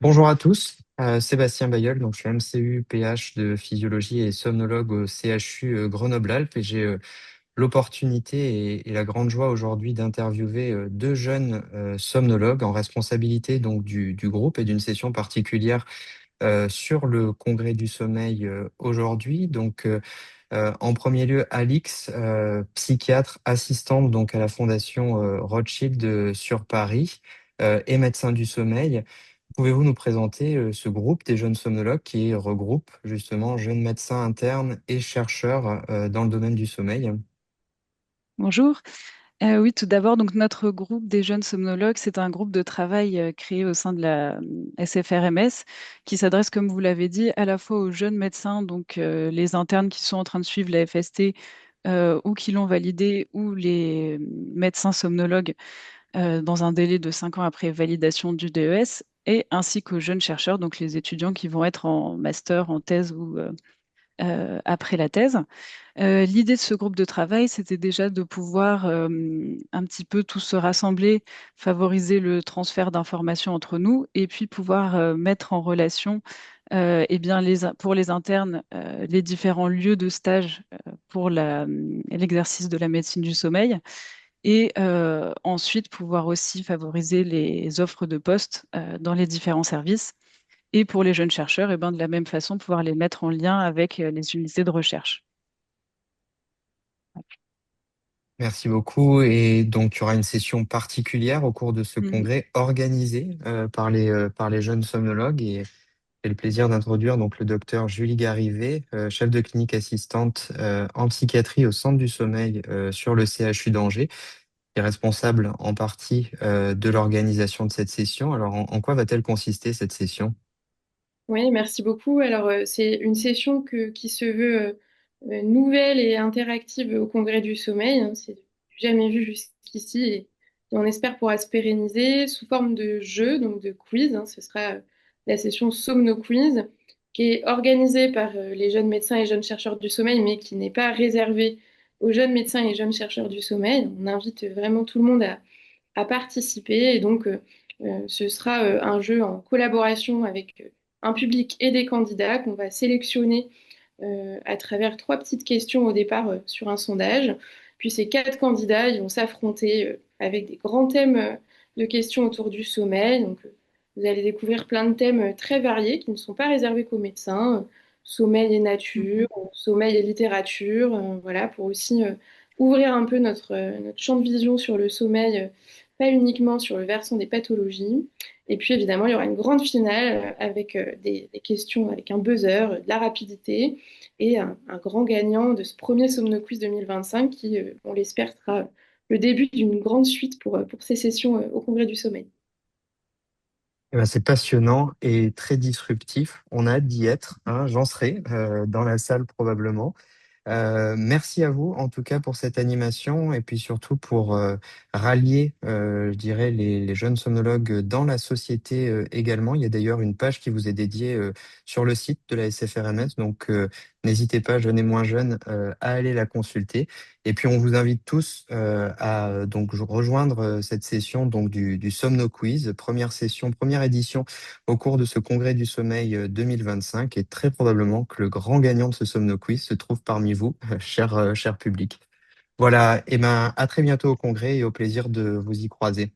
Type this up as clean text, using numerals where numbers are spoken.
Bonjour à tous, Sébastien Bayeul, donc je suis MCU PH de physiologie et somnologue au CHU Grenoble-Alpes et j'ai l'opportunité et la grande joie aujourd'hui d'interviewer deux jeunes somnologues en responsabilité donc du groupe et d'une session particulière sur le Congrès du sommeil aujourd'hui. En premier lieu, Alix, psychiatre assistante donc à la Fondation Rothschild sur Paris et médecin du sommeil. Pouvez-vous nous présenter ce groupe des jeunes somnologues qui regroupe justement jeunes médecins internes et chercheurs dans le domaine du sommeil? Bonjour. Oui, tout d'abord, donc notre groupe des jeunes somnologues, c'est un groupe de travail créé au sein de la SFRMS qui s'adresse, comme vous l'avez dit, à la fois aux jeunes médecins, donc les internes qui sont en train de suivre la FST ou qui l'ont validé, ou les médecins somnologues dans un délai de 5 ans après validation du DES, et ainsi qu'aux jeunes chercheurs, donc les étudiants qui vont être en master, en thèse ou après la thèse. L'idée de ce groupe de travail, c'était déjà de pouvoir un petit peu tous se rassembler, favoriser le transfert d'informations entre nous et puis pouvoir mettre en relation eh bien, pour les internes les différents lieux de stage pour l'exercice de la médecine du sommeil et ensuite pouvoir aussi favoriser les offres de poste dans les différents services. Et pour les jeunes chercheurs, eh ben, de la même façon, pouvoir les mettre en lien avec les unités de recherche. Merci beaucoup. Et donc, il y aura une session particulière au cours de ce Mhm. congrès organisé par les jeunes somnologues. Et j'ai le plaisir d'introduire donc le docteur Julie Garivet, chef de clinique assistante en psychiatrie au Centre du sommeil sur le CHU d'Angers, qui est responsable en partie de l'organisation de cette session. Alors, en quoi va-t-elle consister cette session? Oui, merci beaucoup. Alors, c'est une session qui se veut nouvelle et interactive au Congrès du Sommeil, hein. C'est jamais vu jusqu'ici et on espère pourra se pérenniser sous forme de jeu, donc de quiz, hein. Ce sera la session Somno Quiz, qui est organisée par les jeunes médecins et jeunes chercheurs du sommeil, mais qui n'est pas réservée aux jeunes médecins et jeunes chercheurs du sommeil. On invite vraiment tout le monde à participer. Et donc, ce sera un jeu en collaboration avec un public et des candidats qu'on va sélectionner à travers trois petites questions au départ sur un sondage. Puis ces quatre candidats, ils vont s'affronter avec des grands thèmes de questions autour du sommeil. Donc, vous allez découvrir plein de thèmes très variés qui ne sont pas réservés qu'aux médecins. Sommeil et nature, Mhm. sommeil et littérature, voilà, pour aussi ouvrir un peu notre champ de vision sur le sommeil, pas uniquement sur le versant des pathologies. Et puis évidemment, il y aura une grande finale avec des questions avec un buzzer, de la rapidité et un grand gagnant de ce premier Somno Quiz 2025 qui, on l'espère, sera le début d'une grande suite pour ces sessions au Congrès du Sommeil. Eh ben, c'est passionnant et très disruptif. On a hâte d'y être, hein. J'en serai dans la salle probablement. Merci à vous en tout cas pour cette animation et puis surtout pour rallier, je dirais, les jeunes somnologues dans la société également. Il y a d'ailleurs une page qui vous est dédiée sur le site de la SFRMS, donc n'hésitez pas, jeunes et moins jeunes, à aller la consulter. Et puis on vous invite tous à donc rejoindre cette session donc du Somno Quiz, première session, première édition au cours de ce congrès du sommeil 2025 et très probablement que le grand gagnant de ce Somno Quiz se trouve parmi vous, cher public. Voilà, et ben à très bientôt au congrès et au plaisir de vous y croiser.